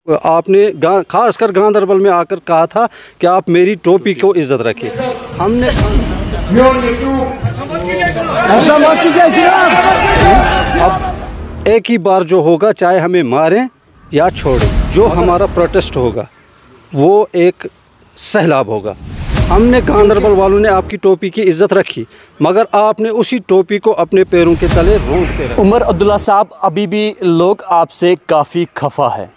आपने खास कर गांधरबल में आकर कहा था कि आप मेरी टोपी को इज्जत रखें। हमने अब एक ही बार जो होगा, चाहे हमें मारें या छोड़ें, जो हमारा प्रोटेस्ट होगा वो एक सैलाब होगा। हमने गांधरबल वालों ने आपकी टोपी की इज्जत रखी, मगर आपने उसी टोपी को अपने पैरों के तले रोंद के रखा। उमर अब्दुल्ला साहब, अभी भी लोग आपसे काफ़ी खफा है,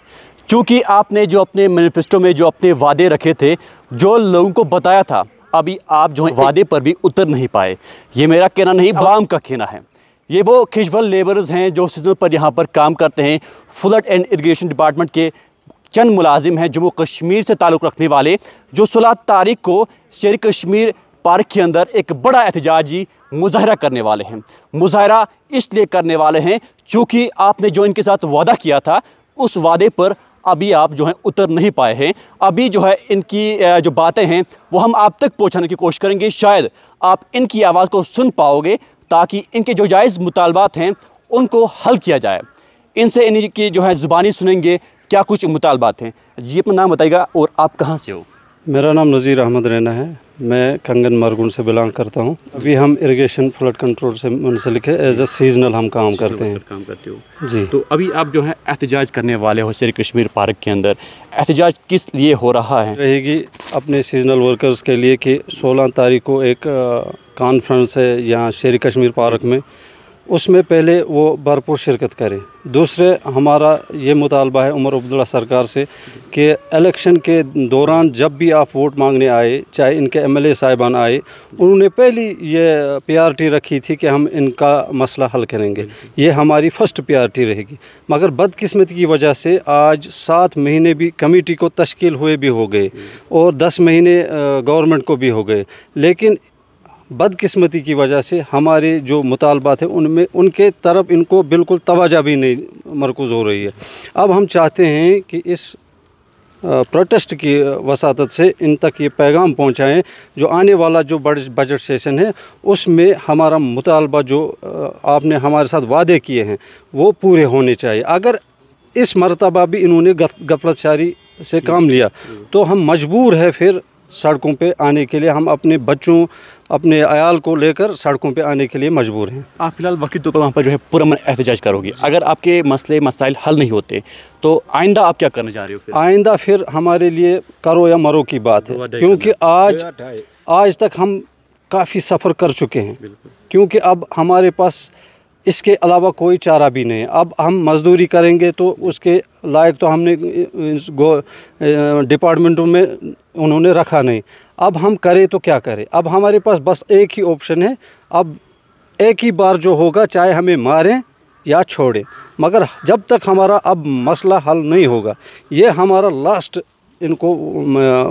क्योंकि आपने जो अपने मैनिफेस्टो में जो अपने वादे रखे थे, जो लोगों को बताया था, अभी आप जो वादे पर भी उतर नहीं पाए। ये मेरा कहना नहीं, आवाम का कहना है। ये वो खिजवल लेबरर्स हैं जो सीजन पर यहाँ पर काम करते हैं। फ्लड एंड इरिगेशन डिपार्टमेंट के चंद मुलाजिम हैं जम्मू कश्मीर से ताल्लुक़ रखने वाले, जो 16 तारीख को शेर कश्मीर पार्क के अंदर एक बड़ा एहतजाजी मुजाहरा करने वाले हैं। मुजाहरा इसलिए करने वाले हैं चूँकि आपने जो इनके साथ वादा किया था, उस वादे पर अभी आप जो हैं उतर नहीं पाए हैं। अभी जो है इनकी जो बातें हैं वो हम आप तक पहुंचाने की कोशिश करेंगे। शायद आप इनकी आवाज़ को सुन पाओगे, ताकि इनके जो जायज़ मुतालबात हैं उनको हल किया जाए। इनसे इनकी जो है ज़ुबानी सुनेंगे क्या कुछ मुतालबात हैं। जी अपना नाम बताइएगा और आप कहाँ से हो? मेरा नाम नज़ीर अहमद रैना है, मैं कंगन मरगुन से बिलोंग करता हूँ। अभी हम इरिगेशन फ्लड कंट्रोल से मुंसलिक है, एज ए सीजनल हम काम करते हैं। काम करते हो जी। तो अभी आप जो है एहतजाज करने वाले हो शेर कश्मीर पार्क के अंदर, एहतजाज किस लिए हो रहा है? रहेगी अपने सीजनल वर्कर्स के लिए कि 16 तारीख को एक कॉन्फ्रेंस है यहाँ शेर कश्मीर पार्क में, उसमें पहले वो भरपूर शिरकत करें। दूसरे हमारा ये मुतालबा है उमर अब्दुल्ला सरकार से कि इलेक्शन के दौरान जब भी आप वोट मांगने आए, चाहे इनके एमएलए साहिबान आए, उन्होंने पहली ये प्रायोरिटी रखी थी कि हम इनका मसला हल करेंगे, ये हमारी फर्स्ट प्रायोरिटी रहेगी। मगर बदकिस्मती की वजह से आज 7 महीने भी कमेटी को तश्कील हुए भी हो गए और 10 महीने गवर्नमेंट को भी हो गए, लेकिन बदकिस्मती की वजह से हमारे जो मुतालबात हैं उनमें उनके तरफ इनको बिल्कुल तवज्जो भी नहीं मरकूज़ हो रही है। अब हम चाहते हैं कि इस प्रोटेस्ट की वसातत से इन तक ये पैगाम पहुंचाएं, जो आने वाला जो बजट सेशन है उसमें हमारा मुतालबा जो आपने हमारे साथ वादे किए हैं वो पूरे होने चाहिए। अगर इस मरतबा भी इन्होंने गफलतशारी से काम लिया तो हम मजबूर है फिर सड़कों पे आने के लिए। हम अपने बच्चों, अपने अयाल को लेकर सड़कों पे आने के लिए मजबूर हैं। आप फिलहाल वक्त तो वहाँ पर जो है पुरअमन एहतजाज करोगे। अगर आपके मसले मसाइल हल नहीं होते तो आइंदा आप क्या करने जा रहे हो? आइंदा फिर हमारे लिए करो या मरो की बात है, क्योंकि आज तक हम काफ़ी सफ़र कर चुके हैं, क्योंकि अब हमारे पास इसके अलावा कोई चारा भी नहीं है। अब हम मज़दूरी करेंगे तो उसके लायक तो हमने डिपार्टमेंटों में उन्होंने रखा नहीं। अब हम करें तो क्या करें? अब हमारे पास बस एक ही ऑप्शन है, अब एक ही बार जो होगा, चाहे हमें मारें या छोड़ें, मगर जब तक हमारा अब मसला हल नहीं होगा, ये हमारा लास्ट इनको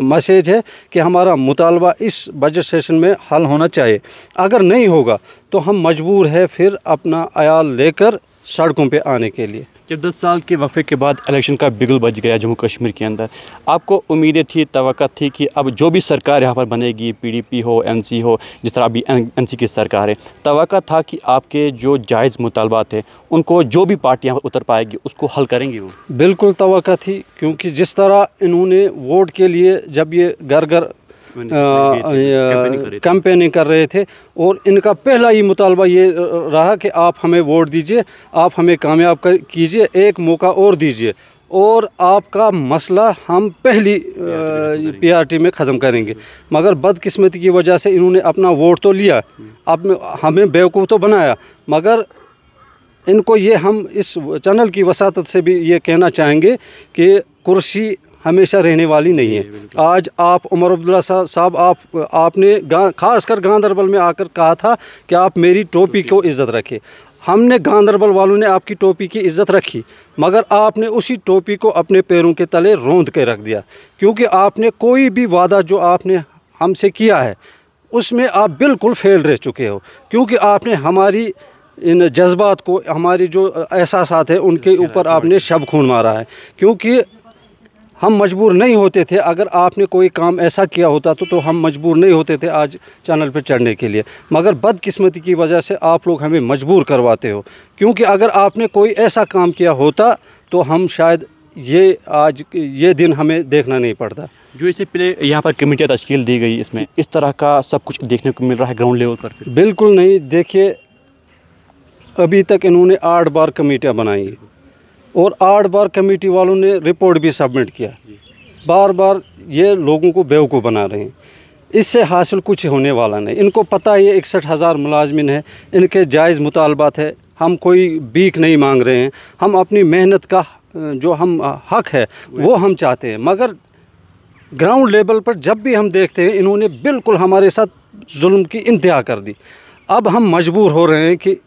मैसेज है कि हमारा मुतालबा इस बजट सेशन में हल होना चाहिए। अगर नहीं होगा तो हम मजबूर है फिर अपना अयाल लेकर सड़कों पे आने के लिए। जब 10 साल के वक़्फ़े के बाद इलेक्शन का बिगुल बज गया जम्मू कश्मीर के अंदर, आपको उम्मीदें थी, तवक्को थी कि अब जो भी सरकार यहाँ पर बनेगी, PDP हो, NC हो, जिस तरह अभी NC की सरकार है, तवक्को था कि आपके जो जायज़ मुतालबात हैं उनको जो भी पार्टी यहाँ पर उतर पाएगी उसको हल करेंगी वो? बिल्कुल तवक्को थी, क्योंकि जिस तरह इन्होंने वोट के लिए जब ये घर घर कैंपेनिंग कर रहे थे, और इनका पहला ही मुतालबा ये रहा कि आप हमें वोट दीजिए, आप हमें कामयाब कीजिए, एक मौका और दीजिए और आपका मसला हम पहली प्रायोरिटी में ख़त्म करेंगे। मगर बदकिस्मती की वजह से इन्होंने अपना वोट तो लिया, अब हमें बेवकूफ़ तो बनाया। मगर इनको ये हम इस चैनल की वसातत से भी ये कहना चाहेंगे कि कुर्सी हमेशा रहने वाली नहीं है। आज आप उमर अब्दुल्ला साहब आपने खास कर गांधरबल में आकर कहा था कि आप मेरी टोपी को इज्जत रखें। हमने गांधरबल वालों ने आपकी टोपी की इज्जत रखी, मगर आपने उसी टोपी को अपने पैरों के तले रोंद के रख दिया, क्योंकि आपने कोई भी वादा जो आपने हमसे किया है उसमें आप बिल्कुल फेल रह चुके हो, क्योंकि आपने हमारी इन जज्बात को, हमारी जो एहसासात हैं उनके ऊपर आपने शब खून मारा है। क्योंकि हम मजबूर नहीं होते थे, अगर आपने कोई काम ऐसा किया होता तो हम मजबूर नहीं होते थे आज चैनल पर चढ़ने के लिए, मगर बदकिस्मती की वजह से आप लोग हमें मजबूर करवाते हो। क्योंकि अगर आपने कोई ऐसा काम किया होता तो हम शायद ये आज ये दिन हमें देखना नहीं पड़ता। जो इससे पहले यहाँ पर कमेटियाँ तश्कील दी गई, इसमें इस तरह का सब कुछ देखने को मिल रहा है ग्राउंड लेवल पर? बिल्कुल नहीं। देखिए, अभी तक इन्होंने 8 बार कमेटियाँ बनाई और 8 बार कमेटी वालों ने रिपोर्ट भी सबमिट किया। बार बार ये लोगों को बेवकूफ़ बना रहे हैं। इससे हासिल कुछ होने वाला नहीं। इनको पता है ये 61,000 मुलाजमिन है, इनके जायज़ मुतालबात है। हम कोई भीख नहीं मांग रहे हैं, हम अपनी मेहनत का जो हम हक है वो हम चाहते हैं। मगर ग्राउंड लेवल पर जब भी हम देखते हैं इन्होंने बिल्कुल हमारे साथ जुल्म की इंतहा कर दी। अब हम मजबूर हो रहे हैं कि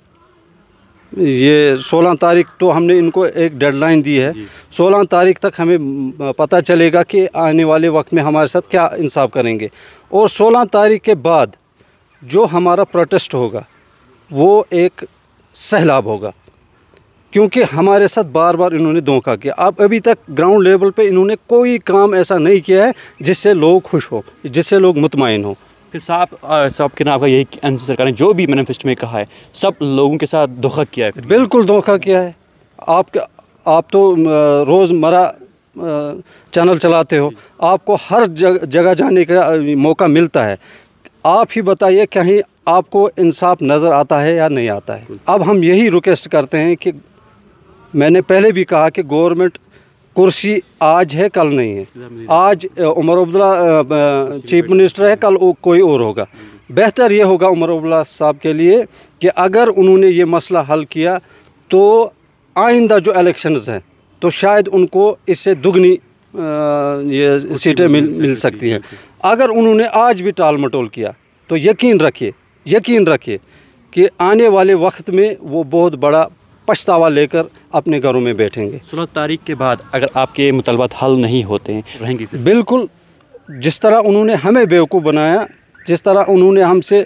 ये 16 तारीख तो हमने इनको एक डेडलाइन दी है, 16 तारीख तक हमें पता चलेगा कि आने वाले वक्त में हमारे साथ क्या इंसाफ करेंगे। और 16 तारीख के बाद जो हमारा प्रोटेस्ट होगा वो एक सैलाब होगा, क्योंकि हमारे साथ बार बार इन्होंने धोखा किया। अब अभी तक ग्राउंड लेवल पे इन्होंने कोई काम ऐसा नहीं किया है जिससे लोग खुश हो, जिससे लोग मुतमईन हो। फिर साहब के नाम का यही एनसी सरकार ने जो भी मैनिफेस्टो में कहा है सब लोगों के साथ धोखा किया है। बिल्कुल धोखा किया है। आप तो रोज़मर्रा चैनल चलाते हो, आपको हर जगह जाने का मौका मिलता है। आप ही बताइए कहीं आपको इंसाफ नज़र आता है या नहीं आता है। अब हम यही रिक्वेस्ट करते हैं कि मैंने पहले भी कहा कि गवर्नमेंट कुर्सी आज है कल नहीं है। आज उमर अब्दुल्ला चीफ मिनिस्टर है, कल कोई और होगा। बेहतर ये होगा उमर अब्दुल्ला साहब के लिए कि अगर उन्होंने ये मसला हल किया तो आइंदा जो इलेक्शंस हैं तो शायद उनको इससे दुगनी ये सीटें मिल सकती हैं। अगर उन्होंने आज भी टाल मटोल किया तो यकीन रखिए कि आने वाले वक्त में वो बहुत बड़ा पछतावा लेकर अपने घरों में बैठेंगे। 16 तारीख के बाद अगर आपके मुतालबात हल नहीं होते हैं रहेंगे फिर? बिल्कुल, जिस तरह उन्होंने हमें बेवकूफ़ बनाया, जिस तरह उन्होंने हमसे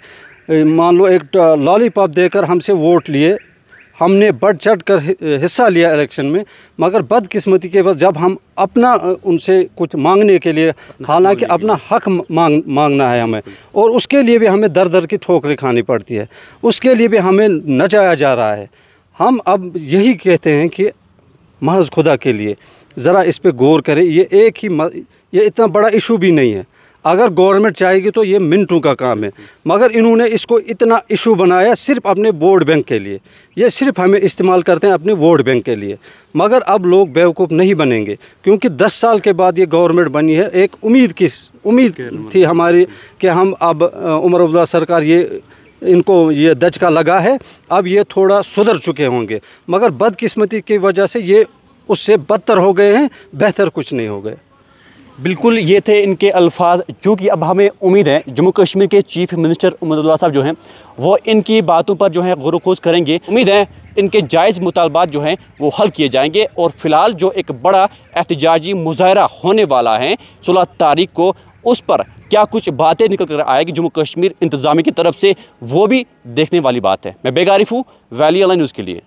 मान लो एक लॉलीपॉप देकर हमसे वोट लिए, हमने बढ़ चढ़ कर हिस्सा लिया इलेक्शन में, मगर बदकिस्मती के वक्त जब हम अपना उनसे कुछ मांगने के लिए, हालांकि अपना हक मांगना है हमें, और उसके लिए भी हमें दर दर की ठोकरें खानी पड़ती है, उसके लिए भी हमें नचाया जा रहा है। हम अब यही कहते हैं कि महज खुदा के लिए ज़रा इस पे गौर करें। ये इतना बड़ा इशू भी नहीं है। अगर गवर्नमेंट चाहेगी तो ये मिनटों का काम है, मगर इन्होंने इसको इतना इशू बनाया सिर्फ अपने वोट बैंक के लिए। ये सिर्फ हमें इस्तेमाल करते हैं अपने वोट बैंक के लिए। मगर अब लोग बेवकूफ़ नहीं बनेंगे, क्योंकि 10 साल के बाद ये गवर्नमेंट बनी है। एक उम्मीद थी हमारी कि हम अब उमर अब्दुल्ला सरकार इनको ये दचका लगा है, अब ये थोड़ा सुधर चुके होंगे, मगर बदकिस्मती की वजह से ये उससे बदतर हो गए हैं, बेहतर कुछ नहीं हो गए। बिल्कुल, ये थे इनके अल्फाज। चूँकि अब हमें उम्मीद है जम्मू कश्मीर के चीफ मिनिस्टर उमर अब्दुल्ला साहब जो हैं वो इनकी बातों पर जो है गौर खोज करेंगे। उम्मीद है इनके जायज़ मुतालबात जो हैं वो हल किए जाएंगे। और फ़िलहाल जो एक बड़ा एहतजाजी मुजाहरा होने वाला है 16 तारीख को, उस पर क्या कुछ बातें निकल कर आएगी जम्मू कश्मीर इंतज़ामिया की तरफ से, वो भी देखने वाली बात है। मैं बेगारिफ हूँ वैली ऑनलाइन न्यूज़ के लिए।